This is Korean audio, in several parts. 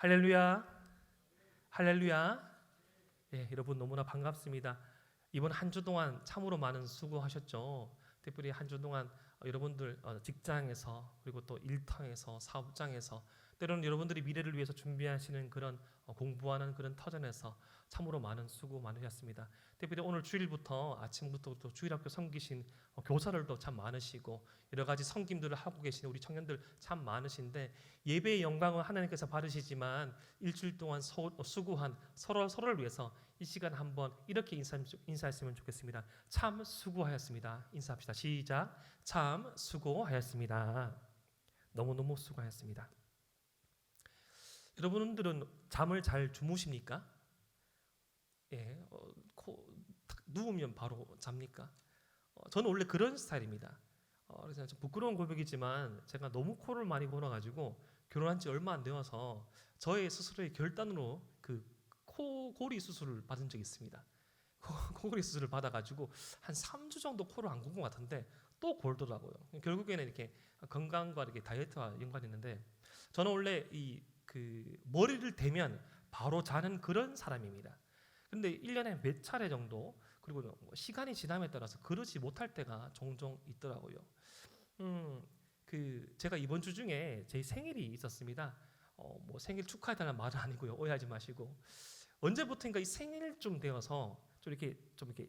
할렐루야, 할렐루야. 예, 여러분 너무나 반갑습니다. 이번 한 주 동안 참으로 많은 수고하셨죠. 특별히 한 주 동안 여러분들 직장에서 그리고 또 일터에서 사업장에서 때로는 여러분들이 미래를 위해서 준비하시는 그런 공부하는 그런 터전에서 참으로 많은 수고 많으셨습니다. 특별히 오늘 주일부터 아침부터 또 주일학교 섬기신 교사들도 참 많으시고 여러 가지 섬김들을 하고 계신 우리 청년들 참 많으신데 예배의 영광은 하나님께서 받으시지만 일주일 동안 수고한 서로를 위해서 이 시간 한번 이렇게 인사했으면 좋겠습니다. 참 수고하였습니다. 인사합시다. 시작. 참 수고하였습니다. 너무너무 수고하였습니다. 여러분들은 잠을 잘 주무십니까? 예, 누우면 바로 잡니까? 저는 원래 그런 스타일입니다. 그래서 좀 부끄러운 고백이지만 제가 너무 코를 많이 골아가지고 결혼한 지 얼마 안 되어서 저의 스스로의 결단으로 그 코골이 수술을 받은 적이 있습니다. 코골이 수술을 받아가지고 한 3주 정도 코를 안 곤 것 같은데 또 골더라고요. 결국에는 이렇게 건강과 이렇게 다이어트와 연관이 있는데 저는 원래 머리를 대면 바로 자는 그런 사람입니다. 근데 1년에 몇 차례 정도 그리고 뭐 시간이 지남에 따라서 그러지 못할 때가 종종 있더라고요. 제가 이번 주 중에 제 생일이 있었습니다. 뭐 생일 축하해달라는 말은 아니고요. 오해하지 마시고 언제부터인가 이 생일쯤 되어서 좀 이렇게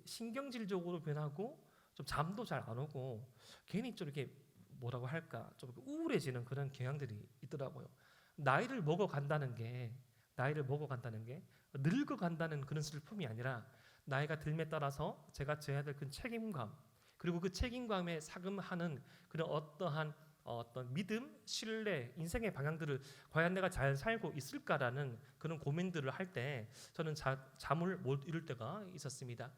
신경질적으로 변하고 좀 잠도 잘 안 오고 괜히 좀 이렇게 뭐라고 할까 좀 우울해지는 그런 경향들이 있더라고요. 나이를 먹어간다는 게 늙어간다는 그런 슬픔이 아니라 나이가 들에 따라서 제가 져야 될 그 책임감 그리고 그 책임감에 사금하는 그런 어떤 믿음, 신뢰, 인생의 방향들을 과연 내가 잘 살고 있을까라는 그런 고민들을 할 때 저는 잠을 못 이룰 때가 있었습니다.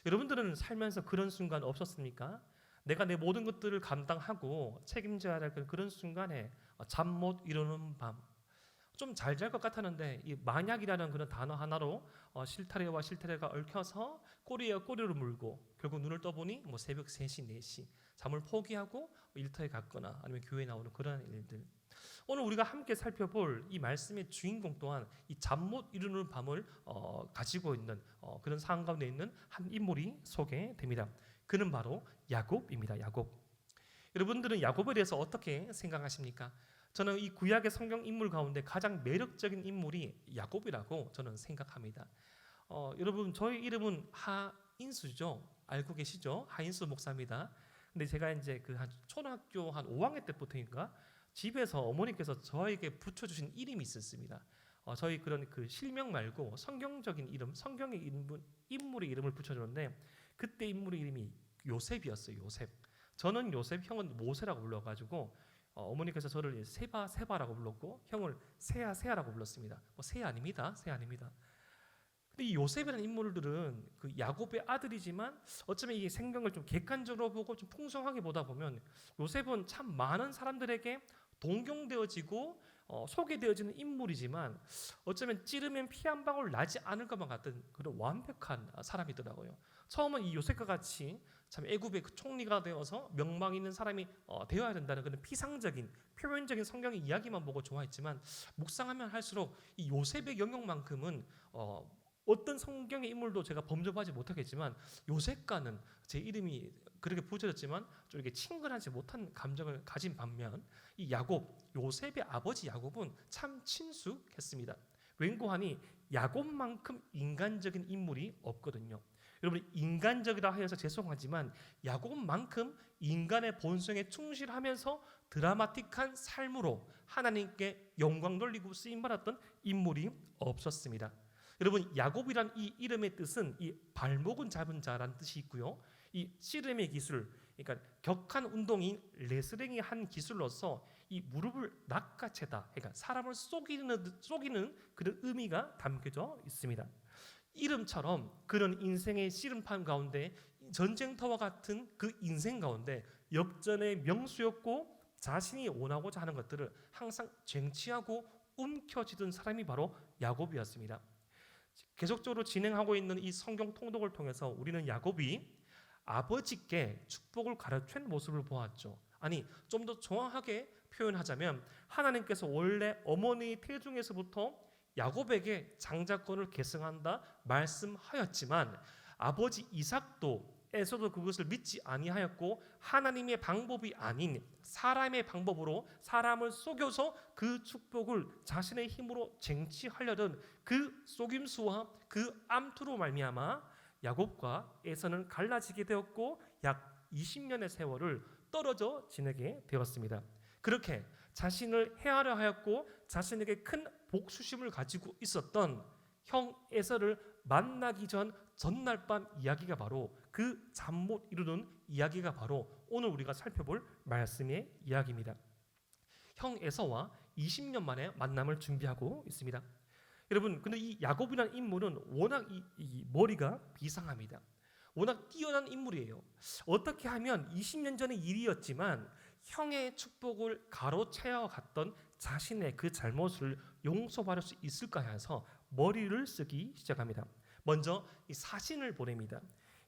여러분들은 살면서 그런 순간 없었습니까? 내가 내 모든 것들을 감당하고 책임져야 할 그런 순간에 잠 못 이루는 밤. 좀 잘 잘 것 같았는데 이 만약이라는 그런 단어 하나로 실타래와 실타래가 얽혀서 꼬리에 꼬리를 물고 결국 눈을 떠보니 뭐 새벽 3시, 4시 잠을 포기하고 일터에 갔거나 아니면 교회에 나오는 그런 일들. 오늘 우리가 함께 살펴볼 이 말씀의 주인공 또한 이 잠 못 이루는 밤을 가지고 있는 그런 상황 가운데 있는 한 인물이 소개됩니다. 그는 바로 야곱입니다. 야곱. 여러분들은 야곱에 대해서 어떻게 생각하십니까? 저는 이 구약의 성경 인물 가운데 가장 매력적인 인물이 야곱이라고 저는 생각합니다. 여러분 저희 이름은 하인수죠. 알고 계시죠? 하인수 목사입니다. 근데 제가 이제 한 초등학교 한 5학년 때부터인가 집에서 어머니께서 저에게 붙여주신 이름이 있었습니다. 저희 그런 그 실명 말고 성경적인 이름, 성경의 인물의 이름을 붙여주는데 그때 인물의 이름이 요셉이었어요. 요셉. 저는 요셉, 형은 모세라고 불러가지고 어머니께서 저를 세바라고 불렀고 형을 세야라고 불렀습니다. 뭐 세야 아닙니다. 세야 아닙니다. 근데 이 요셉이라는 인물들은 그 야곱의 아들이지만 어쩌면 이 생명을 좀 객관적으로 보고 좀 풍성하게 보다 보면 요셉은 참 많은 사람들에게 동경되어지고 소개되어지는 인물이지만 어쩌면 찌르면 피 한 방울 나지 않을 것만 같은 그런 완벽한 사람이더라고요. 처음은 이 요셉과 같이 참 애굽의 그 총리가 되어서 명망 있는 사람이 되어야 된다는 그런 피상적인 표면적인 성경의 이야기만 보고 좋아했지만 묵상하면 할수록 이 요셉의 영역만큼은 어떤 성경의 인물도 제가 범접하지 못하겠지만 요셉과는 제 이름이 그렇게 붙여졌지만 좀 이렇게 친근하지 못한 감정을 가진 반면 이 요셉의 아버지 야곱은 참 친숙했습니다. 왠고하니 야곱만큼 인간적인 인물이 없거든요. 여러분 인간적이라 하여서 죄송하지만 야곱만큼 인간의 본성에 충실하면서 드라마틱한 삶으로 하나님께 영광 돌리고 쓰임 받았던 인물이 없었습니다. 여러분 야곱이란 이 이름의 뜻은 이 발목은 잡은 자라는 뜻이 있고요. 이 씨름의 기술, 그러니까 격한 운동인 레슬링의 한 기술로서 이 무릎을 낚아채다, 그러니까 사람을 속이는 그런 의미가 담겨져 있습니다. 이름처럼 그런 인생의 씨름판 가운데 전쟁터와 같은 그 인생 가운데 역전의 명수였고 자신이 원하고자 하는 것들을 항상 쟁취하고 움켜쥐던 사람이 바로 야곱이었습니다. 계속적으로 진행하고 있는 이 성경 통독을 통해서 우리는 야곱이 아버지께 축복을 가르친 모습을 보았죠. 아니, 좀 더 정확하게 표현하자면 하나님께서 원래 어머니 태중에서부터 야곱에게 장자권을 계승한다 말씀하였지만 아버지 이삭도 에서도 그것을 믿지 아니하였고 하나님의 방법이 아닌 사람의 방법으로 사람을 속여서 그 축복을 자신의 힘으로 쟁취하려던 그 속임수와 그 암투로 말미암아 야곱과 에서는 갈라지게 되었고 약 20년의 세월을 떨어져 지내게 되었습니다. 그렇게 자신을 해하려 하였고 자신에게 큰 복수심을 가지고 있었던 형 에서를 만나기 전 전날 밤 이야기가 바로 그 잠 못 이루는 이야기가 바로 오늘 우리가 살펴볼 말씀의 이야기입니다. 형 에서와 20년 만에 만남을 준비하고 있습니다. 여러분, 근데 이 야곱이라는 인물은 워낙 이 머리가 비상합니다. 워낙 뛰어난 인물이에요. 어떻게 하면 20년 전의 일이었지만 형의 축복을 가로채어 갔던 자신의 그 잘못을 용서받을 수 있을까 해서 머리를 쓰기 시작합니다. 먼저 이 사신을 보냅니다.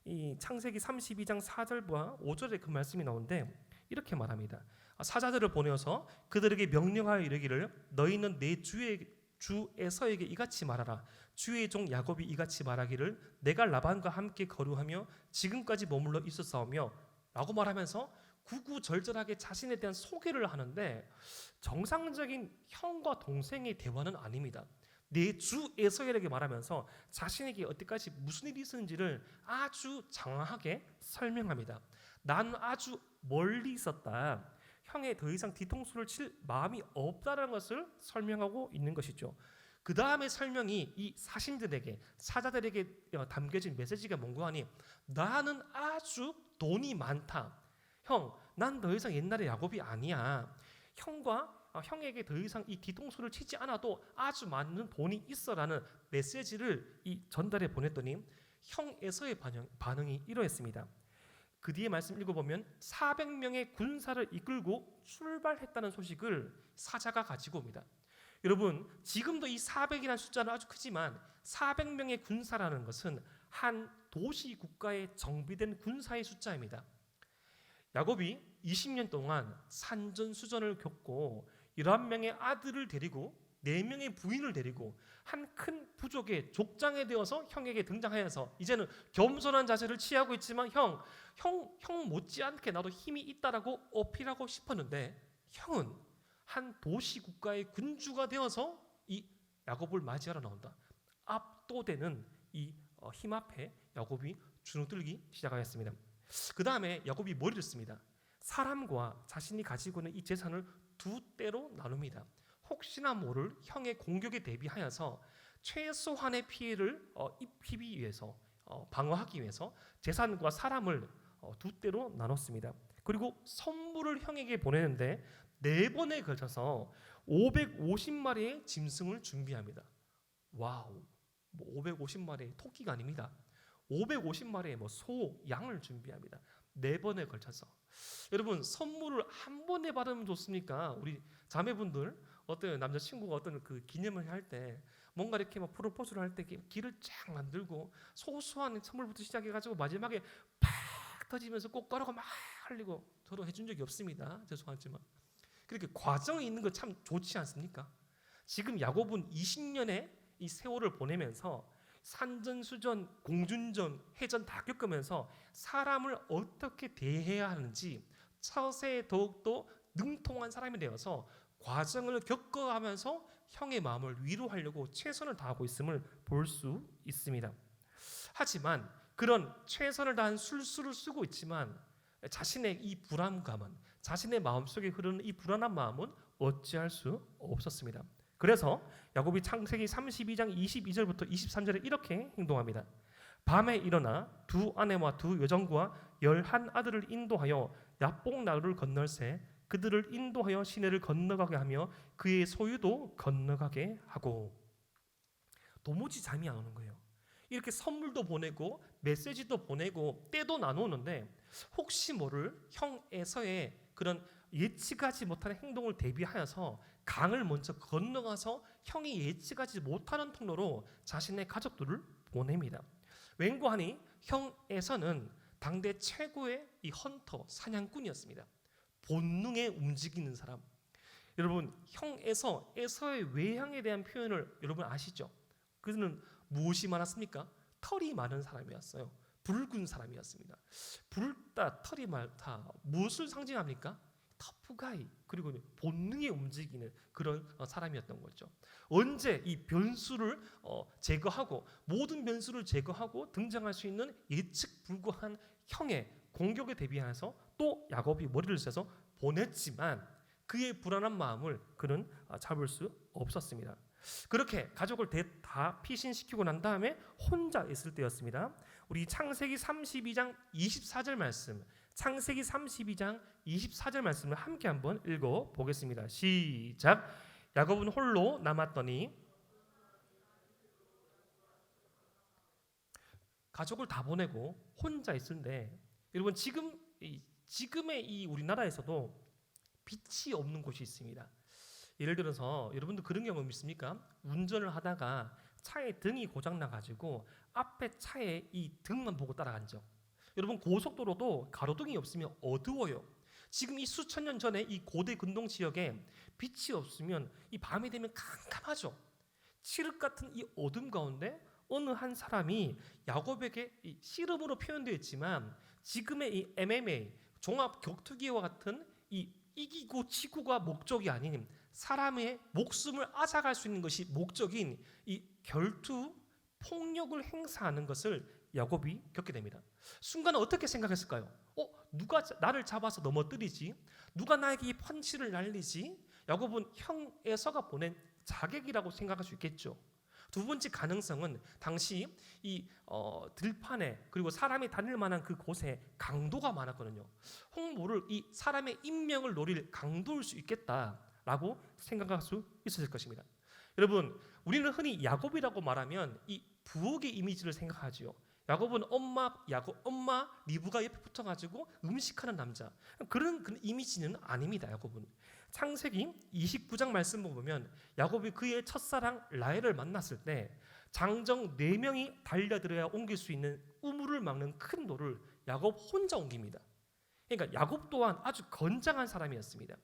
이 창세기 32장 4절과 5절에 그 말씀이 나오는데 이렇게 말합니다. 사자들을 보내어서 그들에게 명령하여 이르기를 너희는 내 주 에서에게 이같이 말하라. 주의 종 야곱이 이같이 말하기를 내가 라반과 함께 거류하며 지금까지 머물러 있었사오며 라고 말하면서 구구절절하게 자신에 대한 소개를 하는데 정상적인 형과 동생의 대화는 아닙니다. 내 주 에서에게 말하면서 자신에게 어디까지 무슨 일이 있었는지를 아주 장황하게 설명합니다. 나는 아주 멀리 있었다. 형에 더 이상 뒤통수를 칠 마음이 없다는 것을 설명하고 있는 것이죠. 그 다음에 설명이 이 사신들에게 사자들에게 담겨진 메시지가 뭔가 하니 나는 아주 돈이 많다. 형, 난 더 이상 옛날의 야곱이 아니야. 형에게 더 이상 이 뒤통수를 치지 않아도 아주 많은 돈이 있어라는 메시지를 이 전달해 보냈더니 형에서의 반응이 이러했습니다. 그 뒤에 말씀 읽어보면 400명의 군사를 이끌고 출발했다는 소식을 사자가 가지고 옵니다. 여러분, 지금도 이 400이라는 숫자는 아주 크지만 400명의 군사라는 것은 한 도시 국가에 정비된 군사의 숫자입니다. 야곱이 20년 동안 산전수전을 겪고 11명의 아들을 데리고 4명의 부인을 데리고 한 큰 부족의 족장에 되어서 형에게 등장하여서 이제는 겸손한 자세를 취하고 있지만 형 못지않게 나도 힘이 있다라고 어필하고 싶었는데 형은 한 도시 국가의 군주가 되어서 이 야곱을 맞이하러 나온다. 압도되는 이 힘 앞에 야곱이 주눅들기 시작하였습니다. 그 다음에 야곱이 머리를 씁니다. 사람과 자신이 가지고 있는 이 재산을 두 때로 나눕니다. 혹시나 모를 형의 공격에 대비하여서 최소한의 피해를 입히기 위해서 방어하기 위해서 재산과 사람을 두 때로 나눴습니다. 그리고 선물을 형에게 보내는데 4번에 걸쳐서 550마리의 짐승을 준비합니다. 와우, 550마리의 토끼가 아닙니다. 550마리의 소, 양을 준비합니다. 4번에 걸쳐서. 여러분, 선물을 한 번에 받으면 좋습니까? 우리 자매분들 어떤 남자친구가 어떤 그 기념을 할 때 뭔가 이렇게 프로포즈를 할 때 길을 쫙 만들고 소소한 선물부터 시작해가지고 마지막에 팍 터지면서 꽃가루가 막 흘리고 저도 해준 적이 없습니다. 죄송하지만 그렇게 과정이 있는 거 참 좋지 않습니까? 지금 야곱은 20년의 이 세월을 보내면서 산전수전, 공준전, 해전 다 겪으면서 사람을 어떻게 대해야 하는지 처세에 더욱더 능통한 사람이 되어서 과정을 겪어가면서 형의 마음을 위로하려고 최선을 다하고 있음을 볼 수 있습니다. 하지만 그런 최선을 다한 술수를 쓰고 있지만 자신의 이 불안감은, 자신의 마음속에 흐르는 이 불안한 마음은 어찌할 수 없었습니다. 그래서 야곱이 창세기 32장 22절부터 23절에 이렇게 행동합니다. 밤에 일어나 두 아내와 두 여종과 11아들을 인도하여 야복 나루를 건널새 그들을 인도하여 시내를 건너가게 하며 그의 소유도 건너가게 하고. 도무지 잠이 안 오는 거예요. 이렇게 선물도 보내고 메시지도 보내고 때도 나누는데 혹시 모를 형 에서의 그런 예측하지 못하는 행동을 대비하여서 강을 먼저 건너가서 형이 예측하지 못하는 통로로 자신의 가족들을 보냅니다. 웬고하니 형 에서는 당대 최고의 이 헌터, 사냥꾼이었습니다. 본능에 움직이는 사람. 여러분, 형 에서의 외향에 대한 표현을 여러분 아시죠? 그는 무엇이 많았습니까? 털이 많은 사람이었어요. 붉은 사람이었습니다. 붉다, 털이 많다. 무엇을 상징합니까? 터프가이, 그리고 본능에 움직이는 그런 사람이었던 거죠. 언제 이 변수를 제거하고, 모든 변수를 제거하고 등장할 수 있는 예측 불가한 형의 공격에 대비해서 또 야곱이 머리를 써서 보냈지만 그의 불안한 마음을 그는 잡을 수 없었습니다. 그렇게 가족을 다 피신시키고 난 다음에 혼자 있을 때였습니다. 우리 창세기 32장 24절 말씀, 창세기 32장 24절 말씀을 함께 한번 읽어보겠습니다. 시작. 야곱은 홀로 남았더니, 가족을 다 보내고 혼자 있는데, 여러분 지금의 이 우리나라에서도 빛이 없는 곳이 있습니다. 예를 들어서 여러분도 그런 경험 있습니까? 운전을 하다가 차에 등이 고장 나가지고 앞에 차에 이 등만 보고 따라간 적. 여러분, 고속도로도 가로등이 없으면 어두워요. 지금 이 수천 년 전에 이 고대 근동 지역에 빛이 없으면 이 밤이 되면 캄캄하죠. 칠흑 같은 이 어둠 가운데 어느 한 사람이 야곱에게 이 씨름으로 표현되어 있지만, 지금의 이 MMA 종합 격투기와 같은 이 이기고 지구가 목적이 아닌 사람의 목숨을 앗아갈 수 있는 것이 목적인 이 결투 폭력을 행사하는 것을 야곱이 겪게 됩니다. 순간 어떻게 생각했을까요? 누가 나를 잡아서 넘어뜨리지? 누가 나에게 이 펀치를 날리지? 야곱은 형 에서가 보낸 자객이라고 생각할 수 있겠죠. 두 번째 가능성은 당시 이 들판에, 그리고 사람이 다닐 만한 그 곳에 강도가 많았거든요. 홍모를 이 사람의 인명을 노릴 강도일 수 있겠다라고 생각할 수 있었을 것입니다. 여러분, 우리는 흔히 야곱이라고 말하면 이 부엌의 이미지를 생각하지요. 야곱은 엄마 리브가 옆에 붙어가지고 음식하는 남자, 그런 이미지는 아닙니다. 야곱은 창세기 29장 말씀 보면 야곱이 그의 첫사랑 라헬을 만났을 때 장정 4명이 달려들어야 옮길 수 있는 우물을 막는 큰 돌을 야곱 혼자 옮깁니다. 그러니까 야곱 또한 아주 건장한 사람이었습니다.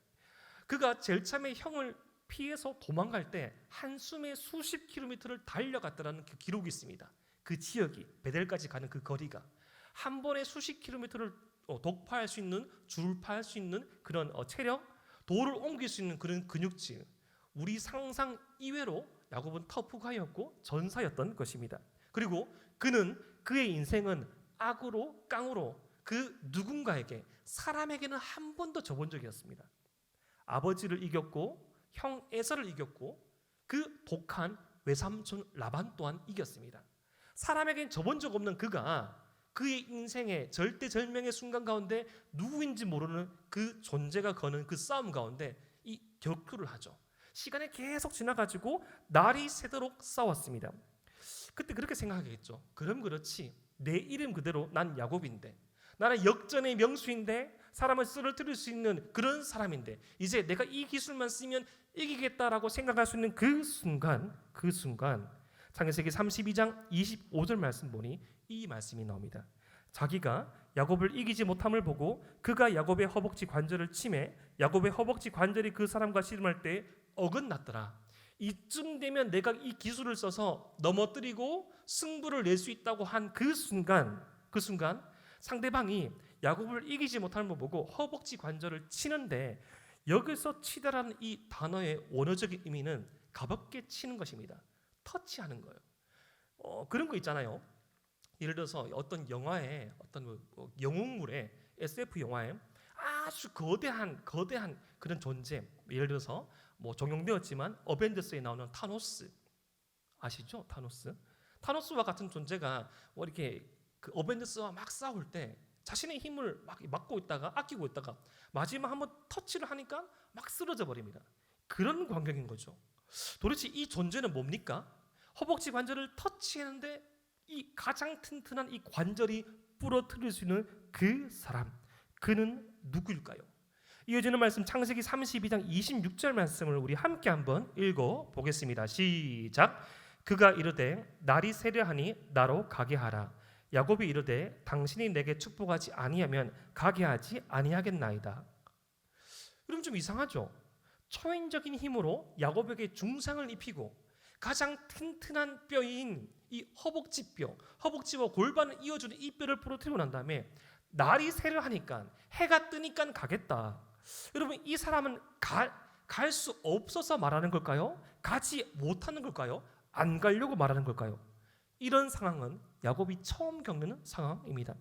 그가 제일 처음에 형을 피해서 도망갈 때 한숨에 수십 킬로미터를 달려갔다는 그 기록이 있습니다. 그 지역이 베델까지 가는 그 거리가 한 번에 수십 킬로미터를 독파할 수 있는, 줄파할 수 있는 그런 체력, 돌을 옮길 수 있는 그런 근육질, 우리 상상 이외로 야곱은 터프가이였고 전사였던 것입니다. 그리고 그의 인생은 악으로 깡으로 그 누군가에게, 사람에게는 한 번도 져본 적이 없습니다. 아버지를 이겼고 형 에서를 이겼고 그 독한 외삼촌 라반 또한 이겼습니다. 사람에게는 져본 적 없는 그가 그의 인생의 절대절명의 순간 가운데 누구인지 모르는 그 존재가 거는 그 싸움 가운데 이 격투를 하죠. 시간이 계속 지나가지고 날이 새도록 싸웠습니다. 그때 그렇게 생각하겠죠. 그럼 그렇지, 내 이름 그대로 난 야곱인데, 나는 역전의 명수인데, 사람을 쓰러뜨릴 수 있는 그런 사람인데, 이제 내가 이 기술만 쓰면 이기겠다라고 생각할 수 있는 그 순간 창세기 32장 25절 말씀 보니 이 말씀이 나옵니다. 자기가 야곱을 이기지 못함을 보고 그가 야곱의 허벅지 관절을 치매 야곱의 허벅지 관절이 그 사람과 씨름할 때 어긋났더라. 이쯤 되면 내가 이 기술을 써서 넘어뜨리고 승부를 낼 수 있다고 한 그 순간 상대방이 야곱을 이기지 못하는 걸 보고 허벅지 관절을 치는데, 여기서 치다라는 이 단어의 원어적인 의미는 가볍게 치는 것입니다. 터치하는 거예요. 그런 거 있잖아요. 예를 들어서 어떤 영화에, 어떤 영웅물의 SF 영화에 아주 거대한 그런 존재, 예를 들어서 종용되었지만 어벤져스에 나오는 타노스 아시죠? 타노스와 같은 존재가 이렇게 그 어벤져스와 막 싸울 때 자신의 힘을 막 막고 있다가 아끼고 있다가 마지막 한번 터치를 하니까 막 쓰러져 버립니다. 그런 광경인 거죠. 도대체 이 존재는 뭡니까? 허벅지 관절을 터치했는데 이 가장 튼튼한 이 관절이 부러뜨릴 수 있는 그 사람, 그는 누구일까요? 이어지는 말씀 창세기 32장 26절 말씀을 우리 함께 한번 읽어보겠습니다. 시작. 그가 이르되 날이 새려하니 나로 가게 하라. 야곱이 이르되 당신이 내게 축복하지 아니하면 가게 하지 아니하겠나이다. 여러분 좀 이상하죠? 초인적인 힘으로 야곱에게 중상을 입히고 가장 튼튼한 뼈인 이 허벅지뼈, 허벅지와 골반을 이어주는 이 뼈를 부러뜨리고 난 다음에 날이 새를 하니까 해가 뜨니까 가겠다. 여러분 이 사람은 갈 수 없어서 말하는 걸까요? 가지 못하는 걸까요? 안 가려고 말하는 걸까요? 이런 상황은 야곱이 처음 겪는 상황입니다.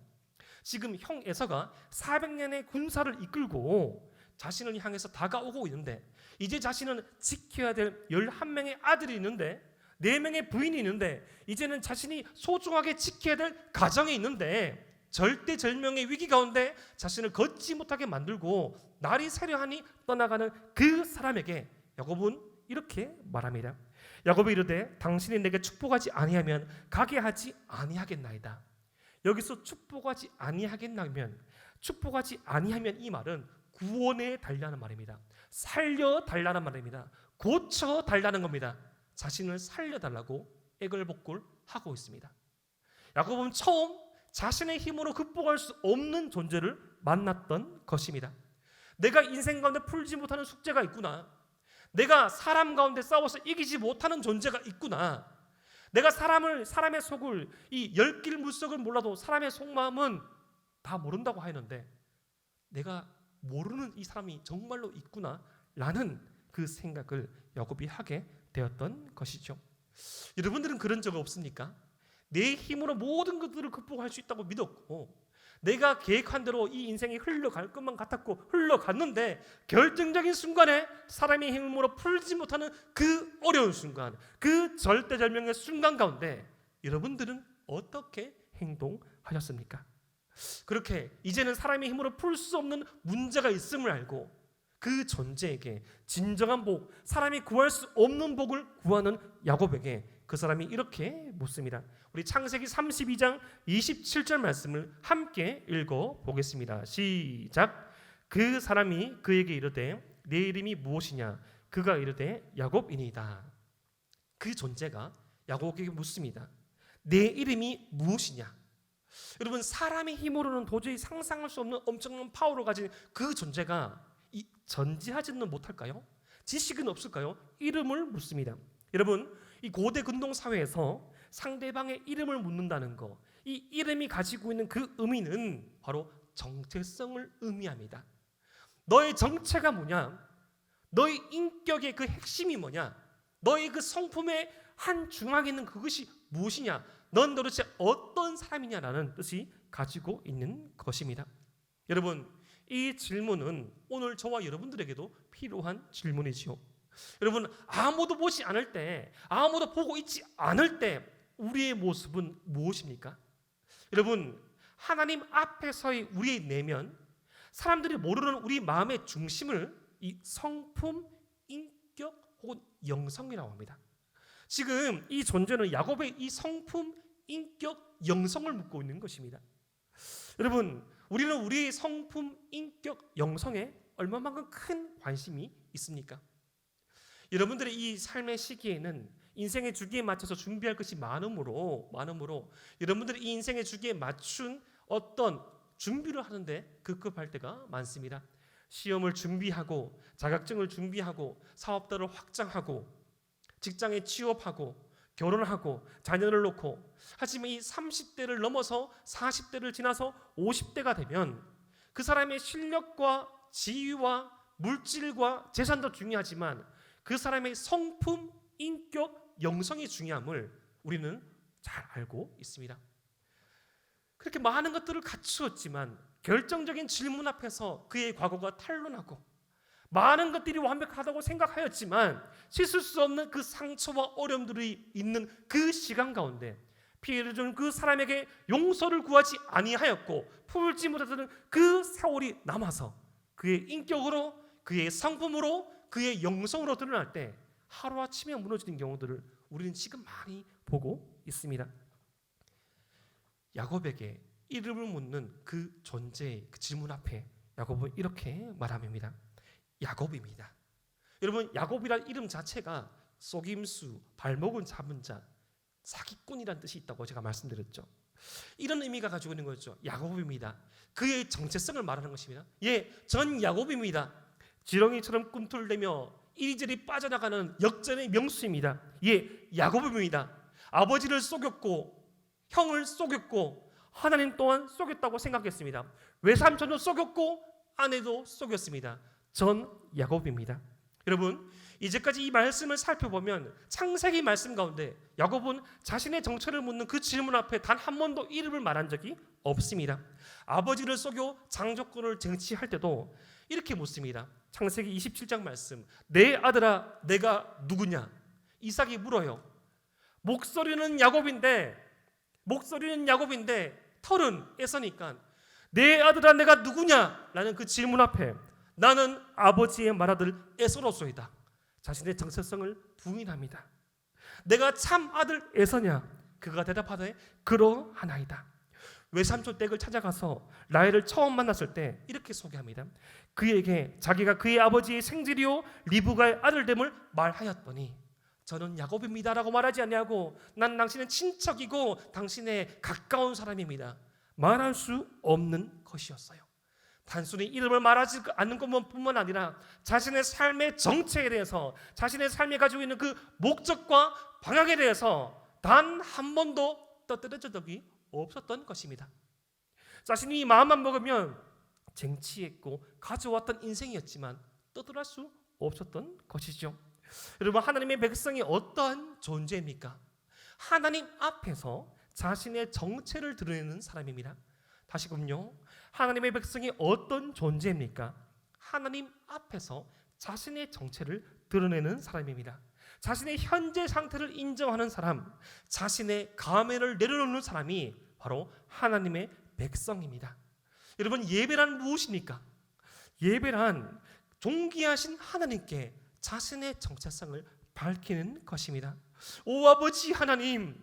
지금 형 에서가 400년의 군사를 이끌고 자신을 향해서 다가오고 있는데 이제 자신은 지켜야 될 11명의 아들이 있는데 4명의 부인이 있는데 이제는 자신이 소중하게 지켜야 될 가정이 있는데 절대절명의 위기 가운데 자신을 걷지 못하게 만들고 날이 새려하니 떠나가는 그 사람에게 야곱은 이렇게 말합니다. 야곱이 이르되 당신이 내게 축복하지 아니하면 가게 하지 아니하겠나이다. 여기서 축복하지 아니하겠나면 이 말은 구원해 달라는 말입니다. 살려 달라는 말입니다. 고쳐 달라는 겁니다. 자신을 살려 달라고 애걸복걸하고 있습니다. 야곱은 처음 자신의 힘으로 극복할 수 없는 존재를 만났던 것입니다. 내가 인생 가운데 풀지 못하는 숙제가 있구나. 내가 사람 가운데 싸워서 이기지 못하는 존재가 있구나. 내가 사람의 속을 이 열길 물속을 몰라도 사람의 속마음은 다 모른다고 하였는데 내가 모르는 이 사람이 정말로 있구나 라는 그 생각을 야곱이 하게 되었던 것이죠. 여러분들은 그런 적 없습니까? 내 힘으로 모든 것들을 극복할 수 있다고 믿었고 내가 계획한 대로 이 인생이 흘러갈 것만 같았고 흘러갔는데 결정적인 순간에 사람의 힘으로 풀지 못하는 그 어려운 순간, 그 절대절명의 순간 가운데 여러분들은 어떻게 행동하셨습니까? 그렇게 이제는 사람의 힘으로 풀 수 없는 문제가 있음을 알고 그 존재에게 진정한 복, 사람이 구할 수 없는 복을 구하는 야곱에게 그 사람이 이렇게 묻습니다. 우리 창세기 32장 27절 말씀을 함께 읽어보겠습니다. 시작. 그 사람이 그에게 이르되 내 이름이 무엇이냐? 그가 이르되 야곱이니이다. 그 존재가 야곱에게 묻습니다. 내 이름이 무엇이냐? 여러분 사람의 힘으로는 도저히 상상할 수 없는 엄청난 파워를 가진 그 존재가 전지하지는 못할까요? 지식은 없을까요? 이름을 묻습니다. 여러분 이 고대 근동 사회에서 상대방의 이름을 묻는다는 거, 이 이름이 가지고 있는 그 의미는 바로 정체성을 의미합니다. 너의 정체가 뭐냐? 너의 인격의 그 핵심이 뭐냐? 너의 그 성품의 한 중앙에 있는 그것이 무엇이냐? 넌 도대체 어떤 사람이냐라는 뜻이 가지고 있는 것입니다. 여러분 이 질문은 오늘 저와 여러분들에게도 필요한 질문이지요. 여러분 아무도 보지 않을 때, 아무도 보고 있지 않을 때 우리의 모습은 무엇입니까? 여러분 하나님 앞에서의 우리의 내면, 사람들이 모르는 우리 마음의 중심을 이 성품, 인격 혹은 영성이라고 합니다. 지금 이 존재는 야곱의 이 성품, 인격, 영성을 묻고 있는 것입니다. 여러분 우리는 우리의 성품, 인격, 영성에 얼마만큼 큰 관심이 있습니까? 여러분들의 이 삶의 시기에는 인생의 주기에 맞춰서 준비할 것이 많으므로 여러분들이 이 인생의 주기에 맞춘 어떤 준비를 하는데 급급할 때가 많습니다. 시험을 준비하고 자격증을 준비하고 사업들을 확장하고 직장에 취업하고 결혼하고 자녀를 놓고, 하지만 이 30대를 넘어서 40대를 지나서 50대가 되면 그 사람의 실력과 지위와 물질과 재산도 중요하지만 그 사람의 성품, 인격, 영성의 중요함을 우리는 잘 알고 있습니다. 그렇게 많은 것들을 갖추었지만 결정적인 질문 앞에서 그의 과거가 탄로나고 많은 것들이 완벽하다고 생각하였지만 씻을 수 없는 그 상처와 어려움들이 있는 그 시간 가운데 피해를 준 그 사람에게 용서를 구하지 아니하였고 풀지 못하는 그 세월이 남아서 그의 인격으로, 그의 성품으로, 그의 영성으로 드러날 때 하루아침에 무너지는 경우들을 우리는 지금 많이 보고 있습니다. 야곱에게 이름을 묻는 그 존재의 그 질문 앞에 야곱은 이렇게 말합니다. 야곱입니다. 여러분 야곱이란 이름 자체가 속임수, 발목은 잡은 자, 사기꾼이란 뜻이 있다고 제가 말씀드렸죠. 이런 의미가 가지고 있는 거죠. 야곱입니다. 그의 정체성을 말하는 것입니다. 예, 전 야곱입니다. 지렁이처럼 꿈틀대며 이리저리 빠져나가는 역전의 명수입니다. 예, 야곱입니다. 아버지를 속였고 형을 속였고 하나님 또한 속였다고 생각했습니다. 외삼촌도 속였고 아내도 속였습니다. 전 야곱입니다. 여러분, 이제까지 이 말씀을 살펴보면 창세기 말씀 가운데 야곱은 자신의 정체를 묻는 그 질문 앞에 단 한 번도 이름을 말한 적이 없습니다. 아버지를 속여 장조건을 쟁취할 때도 이렇게 묻습니다. 창세기 27장 말씀, 내 아들아 내가 누구냐? 이삭이 물어요. 목소리는 야곱인데 털은 에서니까 내 아들아 내가 누구냐? 라는 그 질문 앞에 나는 아버지의 맏아들 에서로소이다. 자신의 정체성을 부인합니다. 내가 참 아들 에서냐? 그가 대답하되 그러하나이다. 외삼촌 댁을 찾아가서 라헬을 처음 만났을 때 이렇게 소개합니다. 그에게 자기가 그의 아버지의 생질이요 리브가의 아들됨을 말하였더니 저는 야곱입니다라고 말하지 않냐고, 난 당신의 친척이고 당신의 가까운 사람입니다. 말할 수 없는 것이었어요. 단순히 이름을 말하지 않는 것뿐만 아니라 자신의 삶의 정체에 대해서, 자신의 삶이 가지고 있는 그 목적과 방향에 대해서 단 한 번도 떠들어진 적이 없었던 것입니다. 자신이 마음만 먹으면 쟁취했고 가져왔던 인생이었지만 떠들어갈 수 없었던 것이죠. 여러분, 하나님의 백성이 어떠한 존재입니까? 하나님 앞에서 자신의 정체를 드러내는 사람입니다. 다시금요, 하나님의 백성이 어떤 존재입니까? 하나님 앞에서 자신의 정체를 드러내는 사람입니다. 자신의 현재 상태를 인정하는 사람, 자신의 가면을 내려놓는 사람이 바로 하나님의 백성입니다. 여러분, 예배란 무엇입니까? 예배란 존귀하신 하나님께 자신의 정체성을 밝히는 것입니다. 오 아버지 하나님,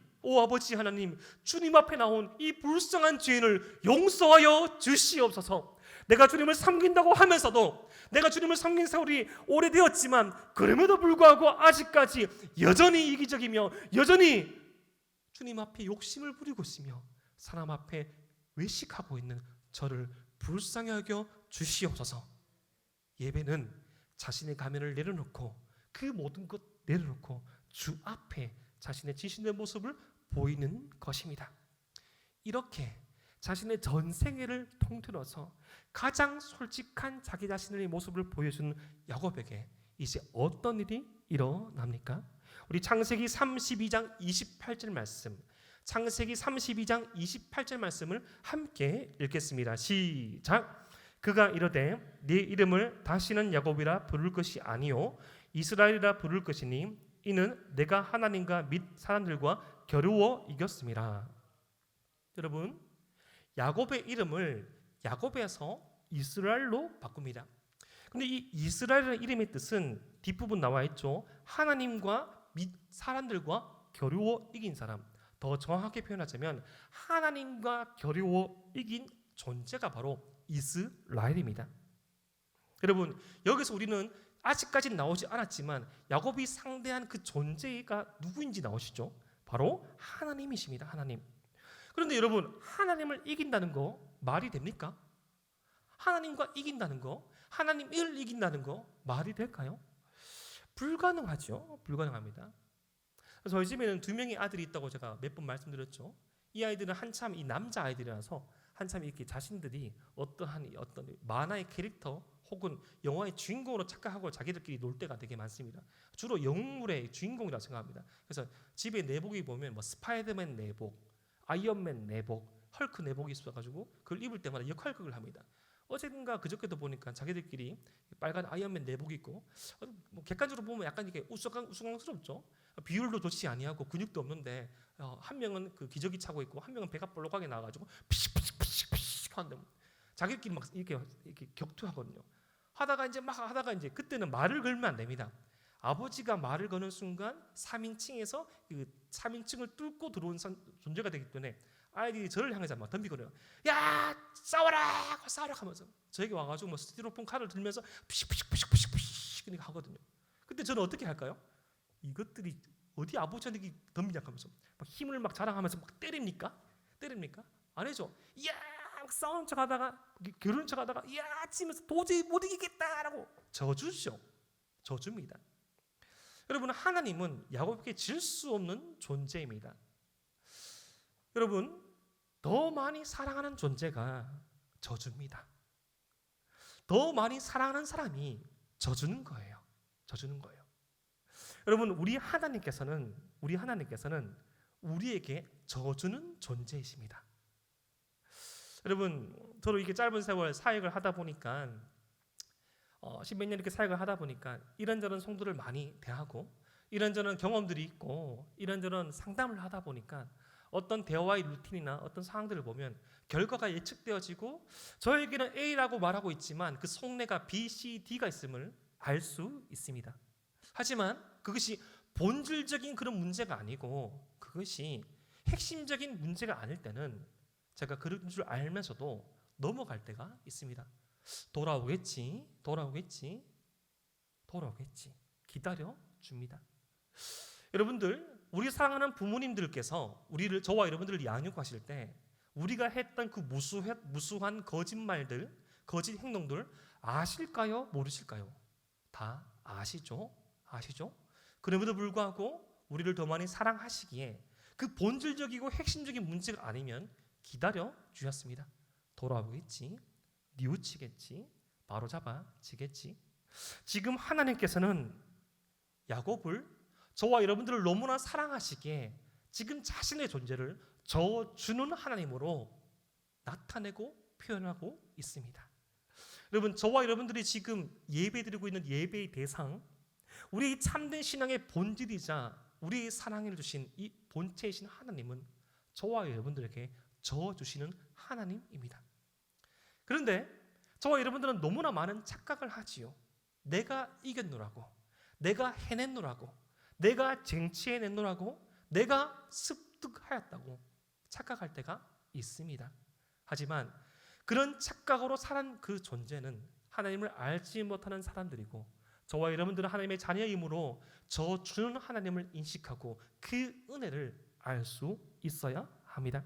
주님 앞에 나온 이 불쌍한 죄인을 용서하여 주시옵소서. 내가 주님을 섬긴다고 하면서도, 내가 주님을 섬긴 세월이 오래되었지만 그럼에도 불구하고 아직까지 여전히 이기적이며 여전히 주님 앞에 욕심을 부리고 있으며 사람 앞에 외식하고 있는 저를 불쌍히 여겨 주시옵소서. 예배는 자신의 가면을 내려놓고, 그 모든 것 내려놓고 주 앞에 자신의 지신의 모습을 보이는 것입니다. 이렇게 자신의 전생애를 통틀어서 가장 솔직한 자기 자신의 모습을 보여주는 야곱에게 이제 어떤 일이 일어납니까? 우리 창세기 32장 28절 말씀, 창세기 32장 28절 말씀을 함께 읽겠습니다. 시작. 그가 이르되 네 이름을 다시는 야곱이라 부를 것이 아니요 이스라엘이라 부를 것이니 이는 내가 하나님과 및 사람들과 겨루어 이겼음이라. 여러분, 야곱의 이름을 야곱에서 이스라엘로 바꿉니다. 근데 이 이스라엘의 이름의 뜻은 뒷부분 나와 있죠. 하나님과 및 사람들과 겨루어 이긴 사람. 더 정확하게 표현하자면 하나님과 겨루어 이긴 존재가 바로 이스라엘입니다. 여러분, 여기서 우리는 아직까지는 나오지 않았지만 야곱이 상대한 그 존재가 누구인지 나오시죠? 바로 하나님이십니다. 하나님. 그런데 여러분, 하나님을 이긴다는 거 말이 됩니까? 하나님과 이긴다는 거, 하나님을 이긴다는 거 말이 될까요? 불가능하죠. 불가능합니다. 저희 집에는 2명의 아들이 있다고 제가 몇 번 말씀드렸죠. 이 아이들은 한참 이 남자 아이들이라서 한참 이렇게 자신들이 어떤 만화의 캐릭터 혹은 영화의 주인공으로 착각하고 자기들끼리 놀 때가 되게 많습니다. 주로 영웅물의 주인공이라고 생각합니다. 그래서 집에 내복이 보면 뭐 스파이더맨 내복, 아이언맨 내복, 헐크 내복이 있어가지고 그걸 입을 때마다 역할극을 합니다. 어젠가 그저께도 보니까 자기들끼리 빨간 아이언맨 내복이 있고, 뭐 객관적으로 보면 약간 이게 우스꽝스럽죠. 비율도 좋지 아니하고 근육도 없는데 한 명은 그 기저귀 차고 있고 한 명은 배가 볼록하게 나와가지고 피식피식 하는데 자기들끼리 막 이렇게 격투하거든요. 하다가 이제 그때는 말을 걸면 안 됩니다. 아버지가 말을 거는 순간 3인칭에서 그 3인칭을 뚫고 들어온 존재가 되기 때문에 아이들이 저를 향해서 막 덤비거든요. 야, 싸워라 하면서 저에게 와가지고 뭐 스티로폼 칼을 들면서 피식 그러니까 하거든요. 그때 저는 어떻게 할까요? 이것들이 어디 아버지한테 덤비냐 하면서 막 힘을 막 자랑하면서 막 때립니까? 안 해죠. 야 막 싸우는 척하다가 겨루는 척하다가 야 치면서 도저히 못 이기겠다라고 저주죠. 저주입니다. 여러분, 하나님은 야곱에게 질 수 없는 존재입니다. 여러분, 더 많이 사랑하는 존재가 저주입니다. 더 많이 사랑하는 사람이 저주는 거예요. 저주는 거예요. 여러분, 우리 하나님께서는 우리에게 저주는 존재이십니다. 여러분, 저도 이렇게 짧은 세월 사역을 하다 보니까 십몇 년 이렇게 사역을 하다 보니까 이런저런 성도를 많이 대하고 이런저런 경험들이 있고 이런저런 상담을 하다 보니까 어떤 대화의 루틴이나 어떤 상황들을 보면 결과가 예측되어지고 저에게는 A라고 말하고 있지만 그 속내가 B, C, D가 있음을 알 수 있습니다. 하지만 그것이 본질적인 그런 문제가 아니고 그것이 핵심적인 문제가 아닐 때는 제가 그런 줄 알면서도 넘어갈 때가 있습니다. 돌아오겠지 기다려 줍니다. 여러분들, 우리 사랑하는 부모님들께서 저와 여러분들을 양육하실 때 우리가 했던 그 무수한 거짓말들, 거짓 행동들 아실까요? 모르실까요? 다 아시죠? 그럼에도 불구하고 우리를 더 많이 사랑하시기에 그 본질적이고 핵심적인 문제가 아니면 기다려 주셨습니다. 돌아오겠지, 뉘우치겠지, 바로잡아지겠지. 지금 하나님께서는 야곱을, 저와 여러분들을 너무나 사랑하시기에 지금 자신의 존재를 저주는 하나님으로 나타내고 표현하고 있습니다. 여러분, 저와 여러분들이 지금 예배드리고 있는 예배의 대상, 우리 참된 신앙의 본질이자 우리의 사랑을 주신 이 본체이신 하나님은 저와 여러분들에게 저주시는 하나님입니다. 그런데 저와 여러분들은 너무나 많은 착각을 하지요. 내가 이겼노라고, 내가 해냈노라고, 내가 쟁취해냈노라고, 내가 습득하였다고 착각할 때가 있습니다. 하지만 그런 착각으로 살은 그 존재는 하나님을 알지 못하는 사람들이고 저와 여러분들은 하나님의 자녀이므로 저주는 하나님을 인식하고 그 은혜를 알 수 있어야 합니다.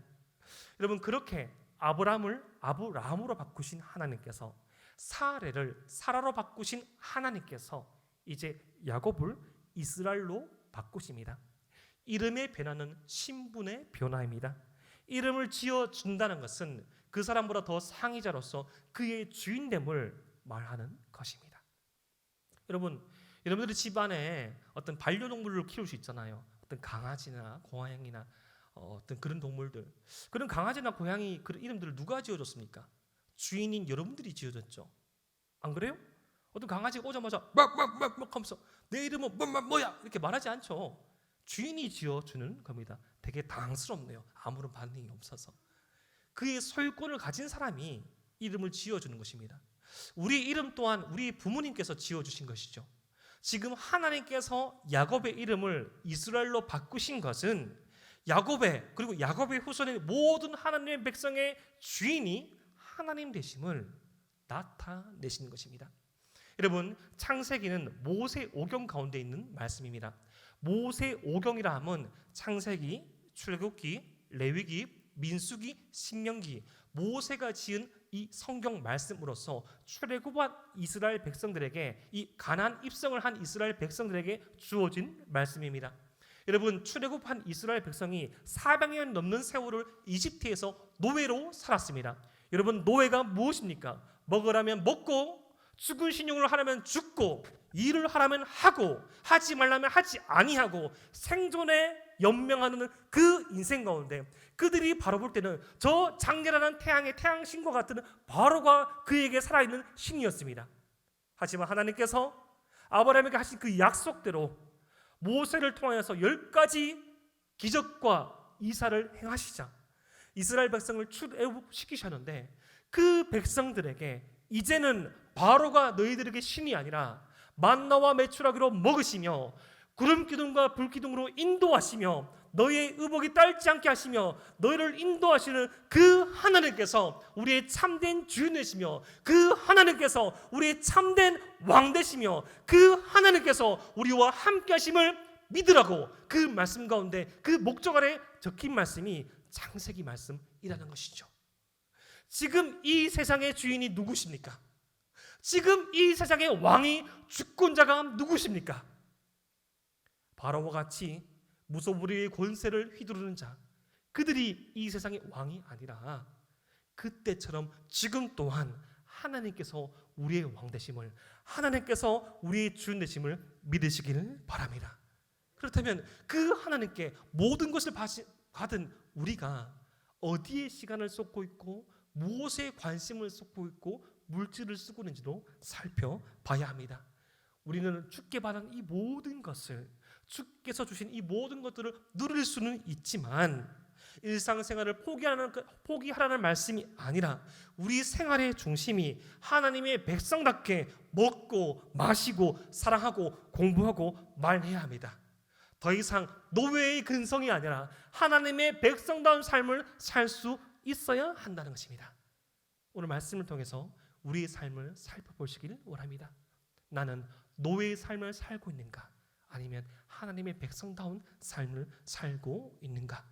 여러분, 그렇게 아브라함으로 바꾸신 하나님께서 사레를 사라로 바꾸신 하나님께서 이제 야곱을 이스라엘로 바꾸십니다. 이름의 변화는 신분의 변화입니다. 이름을 지어준다는 것은 그 사람보다 더 상위자로서 그의 주인됨을 말하는 것입니다. 여러분들이 집안에 어떤 반려동물을 키울 수 있잖아요. 어떤 강아지나 고양이나 어떤 그런 동물들, 그런 강아지나 고양이 그런 이름들을 누가 지어줬습니까? 주인인 여러분들이 지어줬죠. 안 그래요? 어떤 강아지가 오자마자 막 하면서 내 이름은 뭐야 이렇게 말하지 않죠. 주인이 지어주는 겁니다. 되게 당황스럽네요. 아무런 반응이 없어서. 그의 소유권을 가진 사람이 이름을 지어주는 것입니다. 우리 이름 또한 우리 부모님께서 지어주신 것이죠. 지금 하나님께서 야곱의 이름을 이스라엘로 바꾸신 것은 그리고 야곱의 후손의 모든 하나님의 백성의 주인이 하나님 되심을 나타내시는 것입니다. 여러분, 창세기는 모세 오경 가운데 있는 말씀입니다. 모세 오경이라 함은 창세기, 출애굽기, 레위기, 민수기, 신명기, 모세가 지은 이 성경 말씀으로서 출애굽한 이스라엘 백성들에게, 이 가나안 입성을 한 이스라엘 백성들에게 주어진 말씀입니다. 여러분, 출애굽한 이스라엘 백성이 400년 넘는 세월을 이집트에서 노예로 살았습니다. 여러분, 노예가 무엇입니까? 먹으라면 먹고, 죽은 신용을 하라면 죽고, 일을 하라면 하고, 하지 말라면 하지 아니하고, 생존에 연명하는 그 인생 가운데 그들이 바로 볼 때는 저 장렬하는 태양의 태양신과 같은 바로가 그에게 살아있는 신이었습니다. 하지만 하나님께서 아브라함에게 하신 그 약속대로 모세를 통하여서 10가지 기적과 이사를 행하시자 이스라엘 백성을 출애굽시키셨는데, 그 백성들에게 이제는 바로가 너희들에게 신이 아니라 만나와 메추라기로 먹으시며 구름 기둥과 불 기둥으로 인도하시며 너희의 의복이 딸지 않게 하시며 너희를 인도하시는 그 하나님께서 우리의 참된 주인 되시며, 그 하나님께서 우리의 참된 왕 되시며, 그 하나님께서 우리와 함께 하심을 믿으라고, 그 말씀 가운데 그 목적 아래 적힌 말씀이 창세기 말씀이라는 것이죠. 지금 이 세상의 주인이 누구십니까? 지금 이 세상의 왕이 주권자가 누구십니까? 바로와 같이 무소불위의 권세를 휘두르는 자, 그들이 이 세상의 왕이 아니라 그때처럼 지금 또한 하나님께서 우리의 왕 되심을, 하나님께서 우리의 주인 되심을 믿으시기를 바랍니다. 그렇다면 그 하나님께 모든 것을 받은 우리가 어디에 시간을 쏟고 있고 무엇에 관심을 쏟고 있고 물질을 쓰고 있는지도 살펴봐야 합니다. 우리는 주께 받은 이 모든 것을, 주께서 주신 이 모든 것들을 누릴 수는 있지만 일상생활을 포기하라는 말씀이 아니라 우리 생활의 중심이 하나님의 백성답게 먹고 마시고 사랑하고 공부하고 말해야 합니다. 더 이상 노예의 근성이 아니라 하나님의 백성다운 삶을 살 수 있어야 한다는 것입니다. 오늘 말씀을 통해서 우리의 삶을 살펴보시길 원합니다. 나는 노예의 삶을 살고 있는가? 아니면 하나님의 백성다운 삶을 살고 있는가?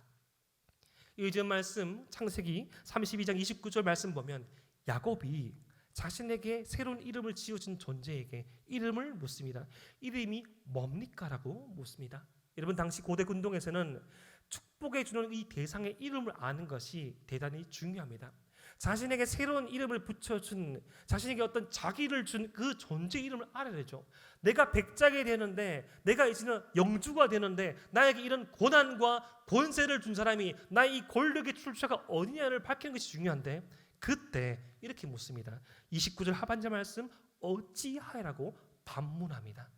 이전 말씀 창세기 32장 29절 말씀 보면 야곱이 자신에게 새로운 이름을 지어준 존재에게 이름을 묻습니다. 이름이 뭡니까? 라고 묻습니다. 여러분, 당시 고대 군동에서는 축복해 주는 이 대상의 이름을 아는 것이 대단히 중요합니다. 자신에게 새로운 이름을 붙여준, 자신에게 어떤 자기를 준 그 존재 이름을 알아야 되죠. 내가 백작이 되는데, 내가 이제는 영주가 되는데 나에게 이런 고난과 권세를 준 사람이 나의 이 권력의 출처가 어디냐를 밝히는 것이 중요한데, 그때 이렇게 묻습니다. 29절 하반절 말씀, 어찌하여라고 반문합니다.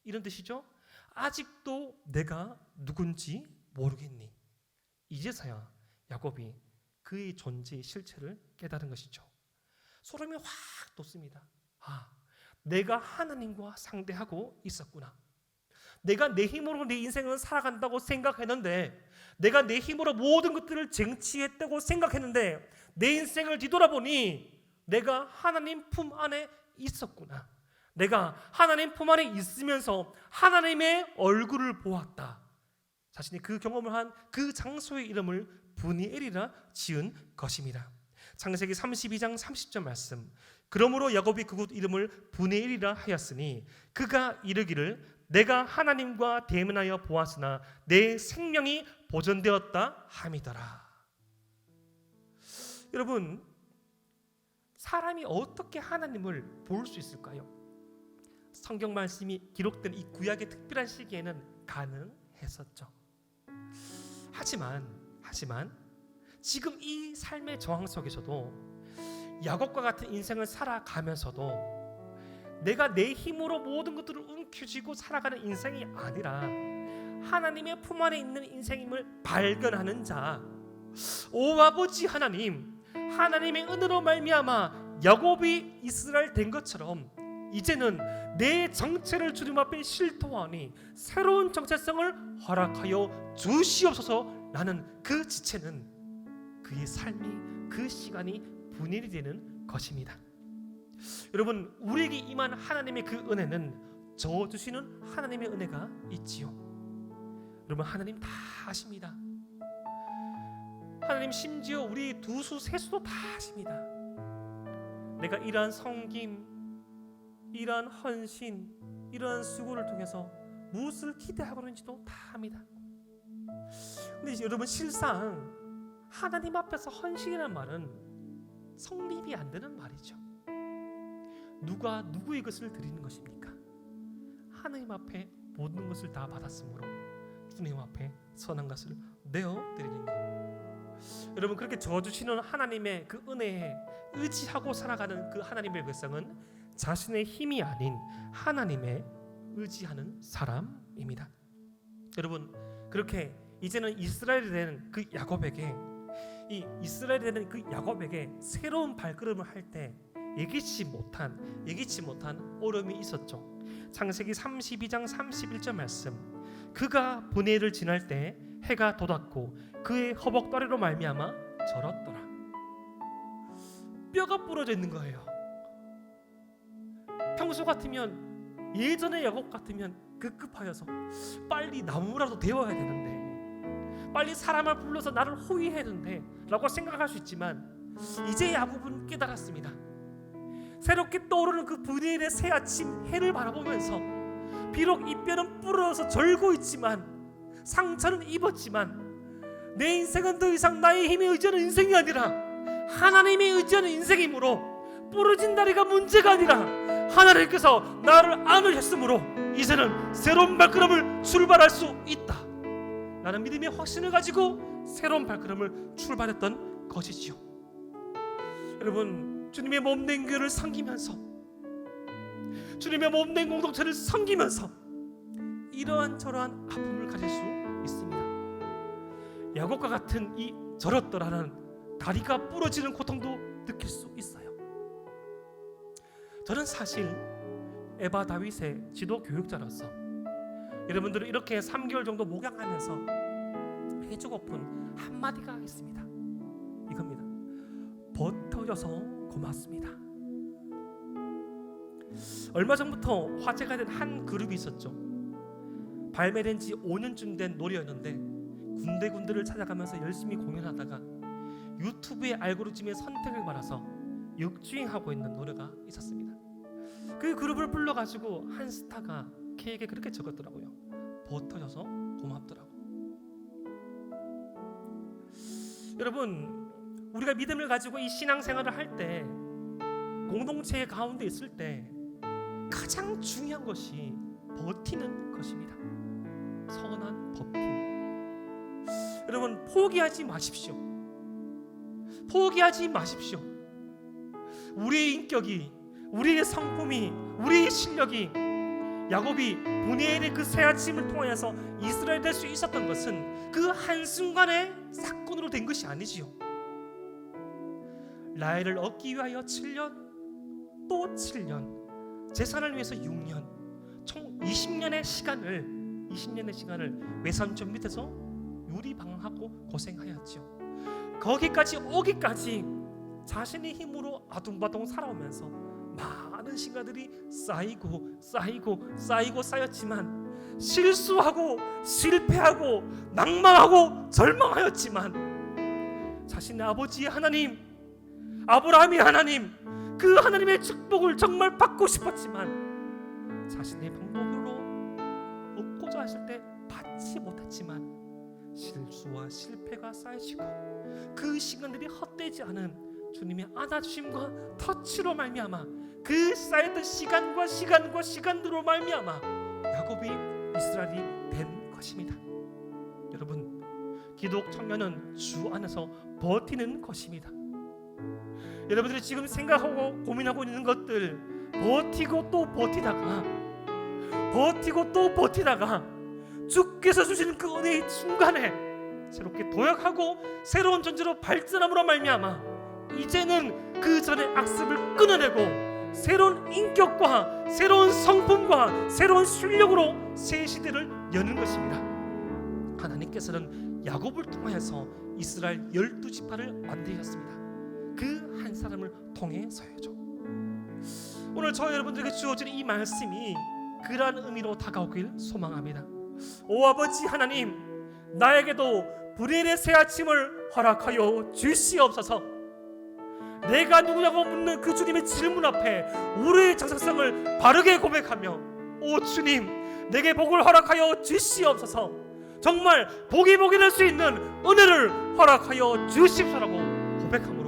이런 뜻이죠. 아직도 내가 누군지 모르겠니? 이제서야 야곱이 그의 존재의 실체를 깨달은 것이죠. 소름이 확 돋습니다. 내가 하나님과 상대하고 있었구나. 내가 내 힘으로 내 인생을 살아간다고 생각했는데, 내가 내 힘으로 모든 것들을 쟁취했다고 생각했는데, 내 인생을 뒤돌아보니 내가 하나님 품 안에 있었구나. 내가 하나님 품 안에 있으면서 하나님의 얼굴을 보았다. 자신이 그 경험을 한 그 장소의 이름을 브니엘이라 지은 것입니다. 창세기 32장 30절 말씀, 그러므로 야곱이 그곳 이름을 브니엘이라 하였으니 그가 이르기를 내가 하나님과 대면하여 보았으나 내 생명이 보존되었다 함이더라. 여러분, 사람이 어떻게 하나님을 볼 수 있을까요? 성경 말씀이 기록된 이 구약의 특별한 시기에는 가능했었죠. 하지만 지금 이 삶의 저항 속에서도 야곱과 같은 인생을 살아가면서도 내가 내 힘으로 모든 것들을 움켜쥐고 살아가는 인생이 아니라 하나님의 품 안에 있는 인생임을 발견하는 자, 오 아버지 하나님, 하나님의 은혜로 말미암아 야곱이 이스라엘 된 것처럼 이제는 내 정체를 주님 앞에 실토하니 새로운 정체성을 허락하여 주시옵소서라는 그 지체는 그의 삶이, 그 시간이 분일이 되는 것입니다. 여러분, 우리에게 임한 하나님의 그 은혜는 저어주시는 하나님의 은혜가 있지요. 여러분, 하나님 다 아십니다. 하나님 심지어 우리 두수 세수도 다 아십니다. 내가 이러한 섬김, 이러한 헌신, 이러한 수고를 통해서 무엇을 기대하고 있는지도 다 합니다. 근데 여러분, 실상 하나님 앞에서 헌신이라는 말은 성립이 안 되는 말이죠. 누가 누구의 것을 드리는 것입니까? 하나님 앞에 모든 것을 다 받았으므로 주님 앞에 선한 것을 내어 드리는 것. 여러분, 그렇게 저주시는 하나님의 그 은혜에 의지하고 살아가는 그 하나님의 백성은 자신의 힘이 아닌 하나님의 의지하는 사람입니다. 여러분, 그렇게 이제는 이스라엘이 되는 그 야곱에게, 이 이스라엘이 되는 그 야곱에게 새로운 발걸음을 할 때 예기치 못한 어려움이 있었죠. 창세기 32장 31절 말씀, 그가 브네엘을 지날 때 해가 돋았고 그의 허벅다리로 말미암아 절었더라. 뼈가 부러져 있는 거예요. 평소 같으면, 예전의 야곱 같으면 급급하여서 빨리 나무라도 데워야 되는데, 빨리 사람을 불러서 나를 호위해야 되는데 라고 생각할 수 있지만, 이제 야곱은 깨달았습니다. 새롭게 떠오르는 그 분해일의 새 아침 해를 바라보면서 비록 이뼈는 부러져서 절고 있지만, 상처는 입었지만, 내 인생은 더 이상 나의 힘에 의지하는 인생이 아니라 하나님에 의지하는 인생이므로 부러진 다리가 문제가 아니라 하나님께서 나를 안으셨으므로 이제는 새로운 발걸음을 출발할 수 있다 라는 믿음의 확신을 가지고 새로운 발걸음을 출발했던 것이지요. 여러분, 주님의 몸된 교회를 섬기면서, 주님의 몸된 공동체를 섬기면서 이러한 저러한 아픔을 가질 수 있습니다. 야곱과 같은 이 저렇더라는 다리가 부러지는 고통도 느낄 수 있어요. 저는 사실 에바 다윗의 지도 교육자로서 여러분들을 이렇게 3개월 정도 목양하면서 해주고픈 한마디가 있습니다. 이겁니다. 버텨줘서 고맙습니다. 얼마 전부터 화제가 된 한 그룹이 있었죠. 발매된 지 5년쯤 된 노래였는데 군데군데를 찾아가면서 열심히 공연하다가 유튜브의 알고리즘의 선택을 받아서 역주행하고 있는 노래가 있었습니다. 그 그룹을 불러가지고 한 스타가 K에게 그렇게 적었더라고요. 버텨줘서 고맙더라고. 여러분, 우리가 믿음을 가지고 이 신앙생활을 할 때, 공동체 가운데 있을 때 가장 중요한 것이 버티는 것입니다. 선한 버팀. 여러분, 포기하지 마십시오. 포기하지 마십시오. 우리의 인격이, 우리의 성품이, 우리의 실력이 야곱이 분이엘의 그 새 아침을 통하여서 이스라엘 될 수 있었던 것은 그 한순간의 사건으로 된 것이 아니지요. 라헬을 얻기 위하여 7년, 또 7년, 재산을 위해서 6년, 총 20년의 시간을 외삼촌 밑에서 유리방황하고 고생하였죠. 거기까지 오기까지 자신의 힘으로 아둥바둥 살아오면서 많은 시간들이 쌓였지만, 실수하고 실패하고 낭망하고 절망하였지만 자신의 아버지의 하나님, 아브라함의 하나님, 그 하나님의 축복을 정말 받고 싶었지만 자신의 방법으로 얻고자 하실 때 받지 못했지만 실수와 실패가 쌓이시고 그 시간들이 헛되지 않은 주님의 안아주심과 터치로 말미암아 그 쌓였던 시간들로 말미암아 야곱이 이스라엘이 된 것입니다. 여러분, 기독 청년은 주 안에서 버티는 것입니다. 여러분들이 지금 생각하고 고민하고 있는 것들, 버티고 또 버티다가 주께서 주시는 그 은혜의 순간에 새롭게 도약하고 새로운 존재로 발전함으로 말미암아 이제는 그 전의 악습을 끊어내고 새로운 인격과 새로운 성품과 새로운 실력으로 새 시대를 여는 것입니다. 하나님께서는 야곱을 통하여서 이스라엘 12지파를 만드셨습니다. 그 한 사람을 통해서야죠. 오늘 저 여러분들에게 주어진 이 말씀이 그러한 의미로 다가오길 소망합니다. 오 아버지 하나님, 나에게도 불의의 새 아침을 허락하여 주시옵소서. 내가 누구냐고 묻는 그 주님의 질문 앞에 우리의 정체성을 바르게 고백하며, 오 주님, 내게 복을 허락하여 주시옵소서. 정말 복이 될 수 있는 은혜를 허락하여 주십시오라고 고백합니다.